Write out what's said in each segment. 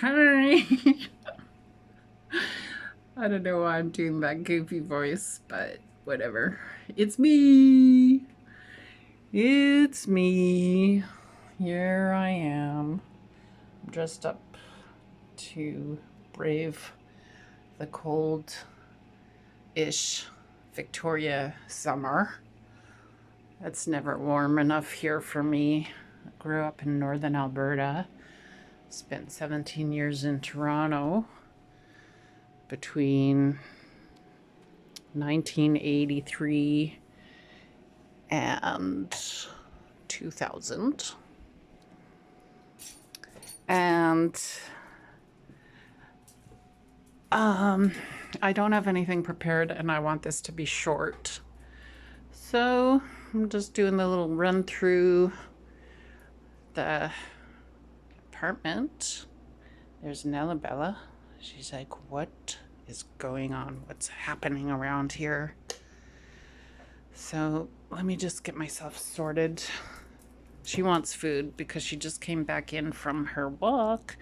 Hi. I don't know why I'm doing that goofy voice, but whatever. It's me. It's me. Here I am, dressed up to brave the cold-ish Victoria summer. It's never warm enough here for me. I grew up in northern Alberta, spent 17 years in Toronto between 1983 and 2000. And I don't have anything prepared and I want this to be short. So I'm just doing the little run through the apartment. There's Nellabella. She's like, what is going on? What's happening around here? So let me just get myself sorted. She wants food because she just came back in from her walk.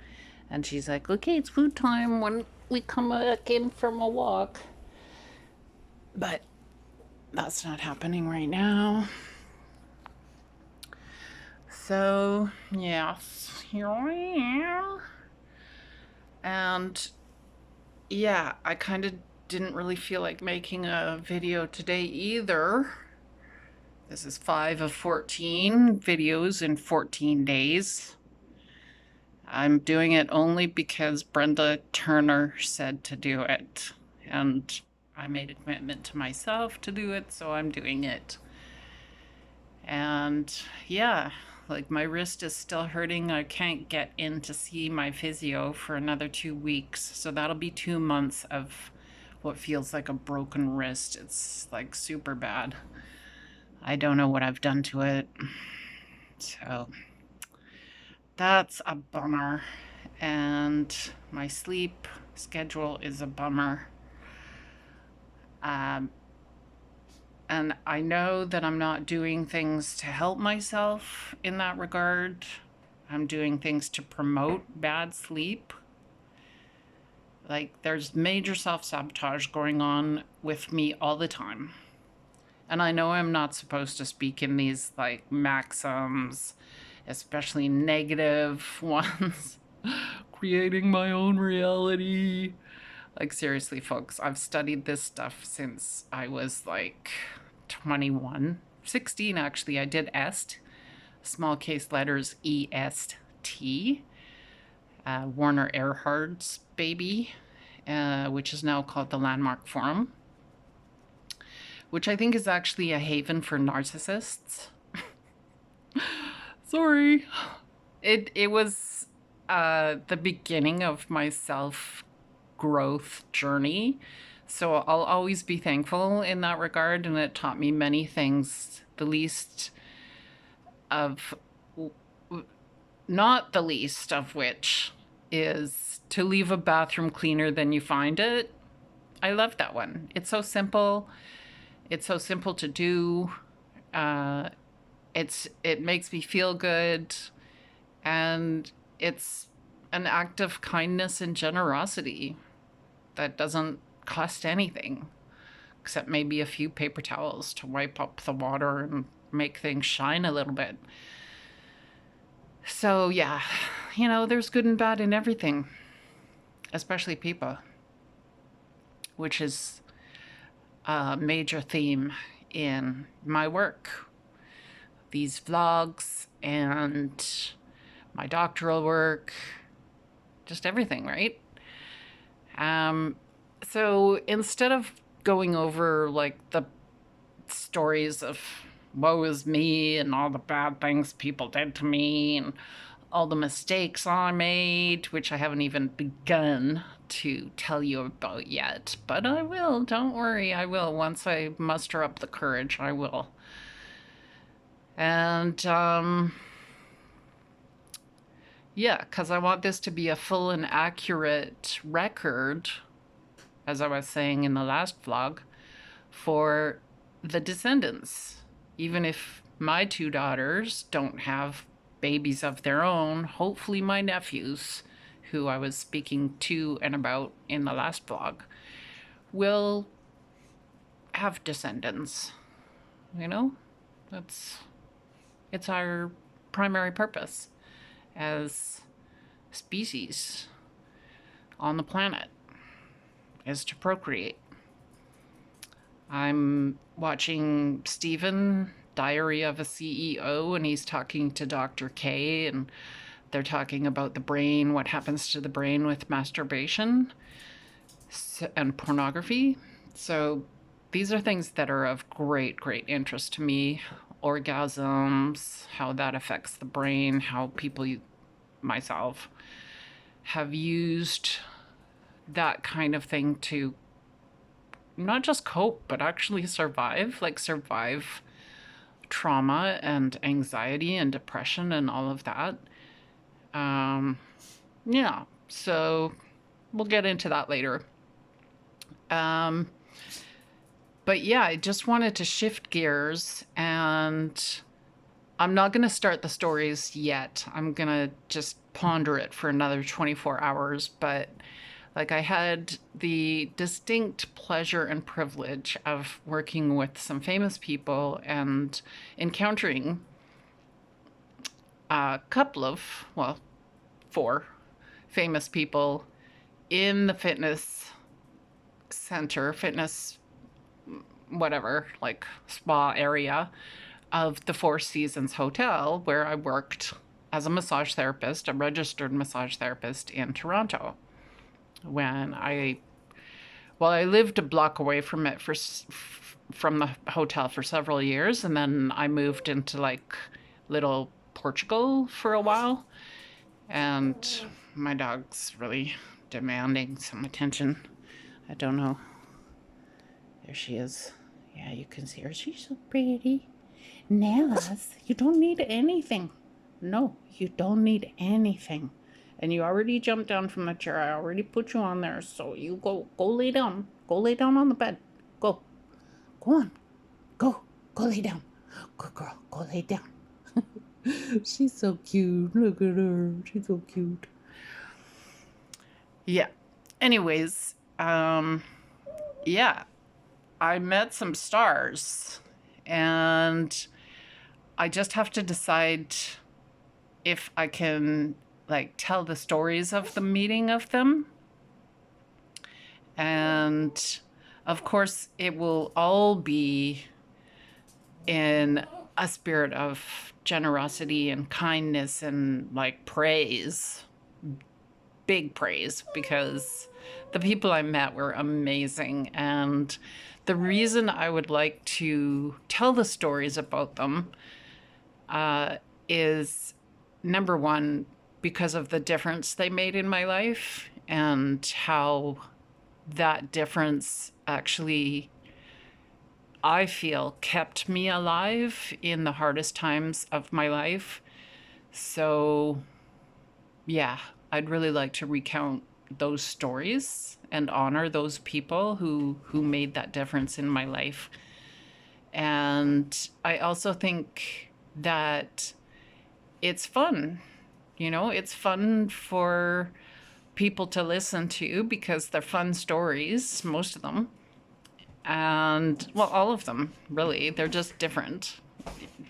And she's like, okay, it's food time when we come back in from a walk. But that's not happening right now. So, yes, here I am. And yeah, I kind of didn't really feel like making a video today either. This is 5 of 14 videos in 14 days. I'm doing it only because Brenda Turner said to do it. And I made a commitment to myself to do it, so I'm doing it. And yeah, like my wrist is still hurting. I can't get in to see my physio for another 2 weeks. So that'll be 2 months of what feels like a broken wrist. It's like super bad. I don't know what I've done to it. So that's a bummer. And my sleep schedule is a bummer. And I know that I'm not doing things to help myself in that regard. I'm doing things to promote bad sleep. Like, there's major self-sabotage going on with me all the time. And I know I'm not supposed to speak in these, like, maxims, especially negative ones. Creating my own reality. Like, seriously, folks, I've studied this stuff since I was, like, 21. 16, actually. I did EST, small case letters EST, Warner Erhard's baby, which is now called the Landmark Forum, which I think is actually a haven for narcissists. Sorry. It was the beginning of my self-growth journey. So I'll always be thankful in that regard, and it taught me many things, the least of, not the least of which is to leave a bathroom cleaner than you find it. I love that one. It's so simple. It's so simple to do. It makes me feel good, and it's an act of kindness and generosity that doesn't cost anything, except maybe a few paper towels to wipe up the water and make things shine a little bit. So yeah, you know, there's good and bad in everything, especially people, which is a major theme in my work. These vlogs and my doctoral work, just everything, right? So instead of going over like the stories of woe is me and all the bad things people did to me and all the mistakes I made, which I haven't even begun to tell you about yet, but I will, don't worry, I will. Once I muster up the courage, I will. And yeah, because I want this to be a full and accurate record, as I was saying in the last vlog, for the descendants. Even if my 2 daughters don't have babies of their own, hopefully my nephews, who I was speaking to and about in the last vlog, will have descendants. You know, it's our primary purpose as species on the planet, is to procreate. I'm watching Stephen, Diary of a CEO, and he's talking to Dr. K, and they're talking about the brain, what happens to the brain with masturbation and pornography. So these are things that are of great interest to me. Orgasms, how that affects the brain, how people, myself, have used that kind of thing to not just cope, but actually survive, like survive trauma and anxiety and depression and all of that. Yeah, so we'll get into that later. But yeah, I just wanted to shift gears, and I'm not going to start the stories yet. I'm going to just ponder it for another 24 hours, but like, I had the distinct pleasure and privilege of working with some famous people and encountering a couple of, well, 4 famous people in the fitness center, fitness, whatever, like spa area of the Four Seasons Hotel, where I worked as a massage therapist, a registered massage therapist in Toronto. When I lived a block away from it from the hotel for several years, and then I moved into like little Portugal for a while, and my dog's really demanding some attention. I don't know. There she is. Yeah, you can see her. She's so pretty. Nellis, you don't need anything. No, you don't need anything. And you already jumped down from the chair. I already put you on there. So you go lay down. Go lay down on the bed. Go on. Go lay down. Good girl. Go lay down. She's so cute. Look at her. She's so cute. Yeah. Anyways, yeah, I met some stars, and I just have to decide if I can like tell the stories of the meeting of them. And of course it will all be in a spirit of generosity and kindness and like praise, big praise, because the people I met were amazing. And the reason I would like to tell the stories about them is, number one, because of the difference they made in my life, and how that difference actually, I feel, kept me alive in the hardest times of my life. So yeah, I'd really like to recount those stories and honor those people who made that difference in my life. And I also think that it's fun. You know, it's fun for people to listen to because they're fun stories, most of them. And, well, all of them, really. They're just different.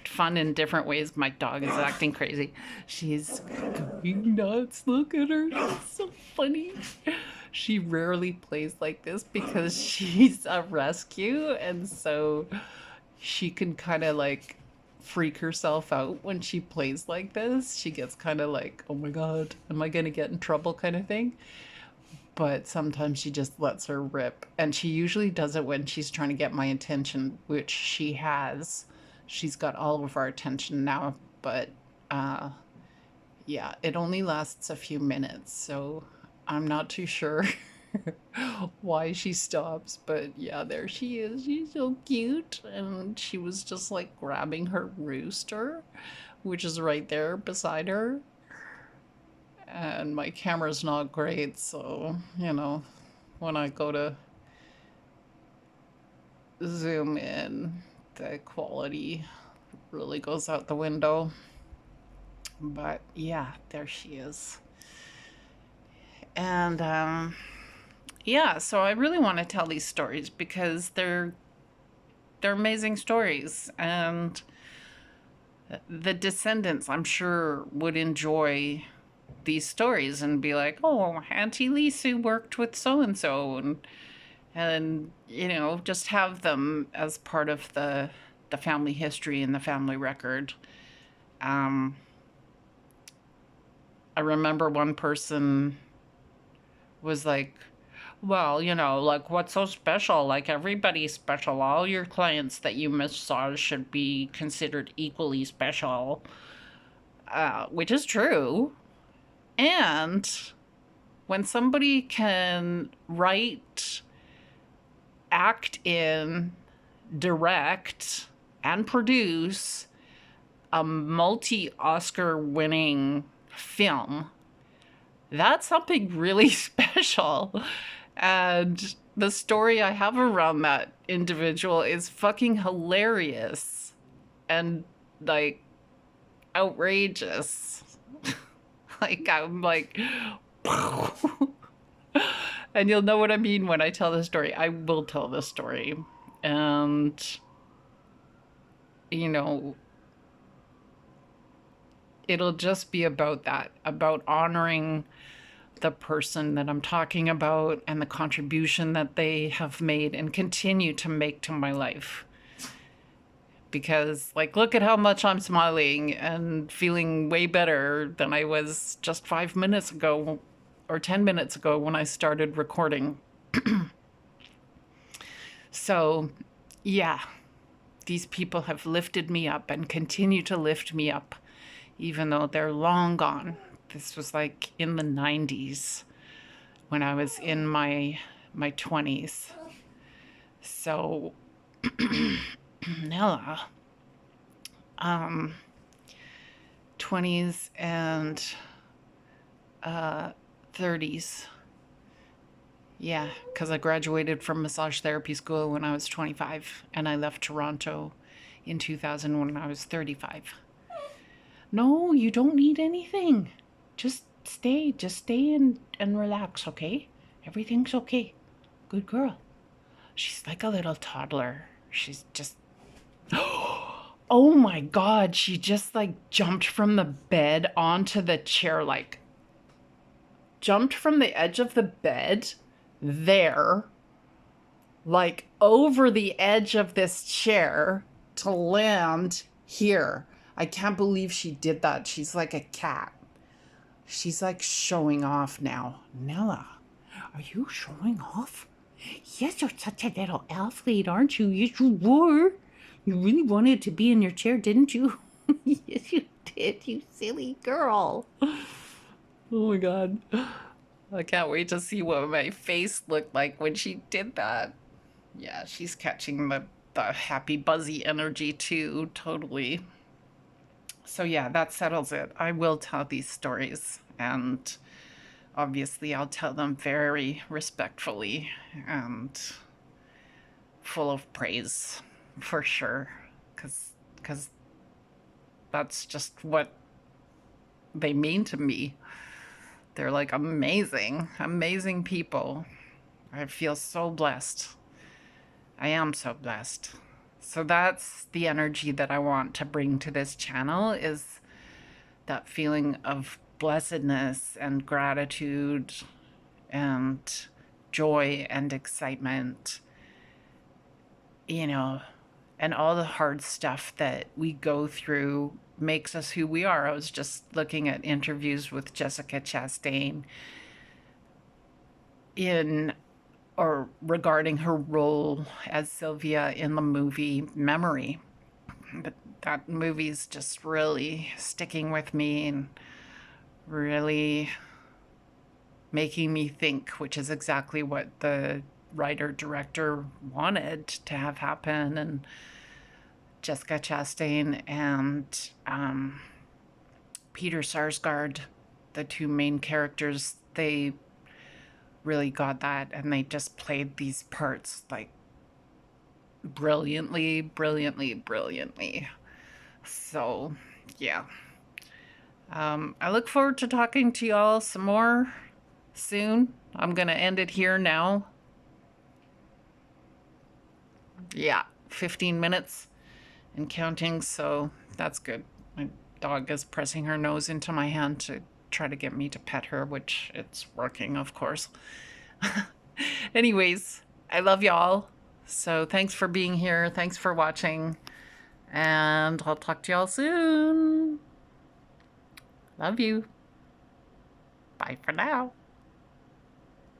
Fun in different ways. My dog is acting crazy. She's going nuts. Look at her. She's so funny. She rarely plays like this because she's a rescue, and so she can kind of like freak herself out when she plays like this. She gets kind of like, oh my god, am I gonna get in trouble kind of thing. But sometimes she just lets her rip, and she usually does it when she's trying to get my attention, which she has. She's got all of our attention now, but yeah, it only lasts a few minutes, so I'm not too sure why she stops. But yeah, there she is. She's so cute, and she was just like grabbing her rooster, which is right there beside her. And my camera's not great, so you know, when I go to zoom in, the quality really goes out the window. But yeah, there she is. And yeah, so I really want to tell these stories because they're amazing stories, and the descendants, I'm sure, would enjoy these stories and be like, "Oh, Aunty Leesu worked with so and so," and just have them as part of the family history and the family record. Um, I remember one person was like, well, like, what's so special? Like, everybody's special. All your clients that you massage should be considered equally special, which is true. And when somebody can write, act in, direct, and produce a multi Oscar winning film, that's something really special. And the story I have around that individual is fucking hilarious and like outrageous. Like, I'm like, and you'll know what I mean when I tell the story. I will tell the story. And, you know, it'll just be about that, about honoring the person that I'm talking about and the contribution that they have made and continue to make to my life. Because, like, look at how much I'm smiling and feeling way better than I was just 5 minutes ago or 10 minutes ago when I started recording. So, yeah, these people have lifted me up and continue to lift me up, even though they're long gone. This was like in the 90s when I was in my 20s. So, Nella, 20s and 30s. Yeah, because I graduated from massage therapy school when I was 25, and I left Toronto in 2000 when I was 35. No, you don't need anything. Just stay and relax, okay? Everything's okay. Good girl. She's like a little toddler. She's just, oh my God, she just like jumped from the bed onto the chair, like jumped from the edge of the bed there, like over the edge of this chair to land here. I can't believe she did that. She's like a cat. She's like showing off now. Nella, are you showing off? Yes, you're such a little athlete, aren't you? Yes, you were. You really wanted to be in your chair, didn't you? Yes, you did, you silly girl. Oh my God. I can't wait to see what my face looked like when she did that. Yeah, she's catching the happy, buzzy energy too, totally. So yeah, that settles it. I will tell these stories, and obviously I'll tell them very respectfully and full of praise, for sure, because that's just what they mean to me. They're like amazing, amazing people. I feel so blessed. I am so blessed. So that's the energy that I want to bring to this channel, is that feeling of blessedness and gratitude and joy and excitement, and all the hard stuff that we go through makes us who we are. I was just looking at interviews with Jessica Chastain regarding her role as Sylvia in the movie Memory. But that movie's just really sticking with me and really making me think, which is exactly what the writer director wanted to have happen. And Jessica Chastain and Peter Sarsgaard, the two main characters, they really got that, and they just played these parts like brilliantly, brilliantly, brilliantly. So, yeah. I look forward to talking to y'all some more. soon. I'm going to end it here now. Yeah, 15 minutes and counting, so that's good. My dog is pressing her nose into my hand to try to get me to pet her, which it's working, of course. Anyways, I love y'all. So thanks for being here. Thanks for watching. And I'll talk to y'all soon. Love you. Bye for now.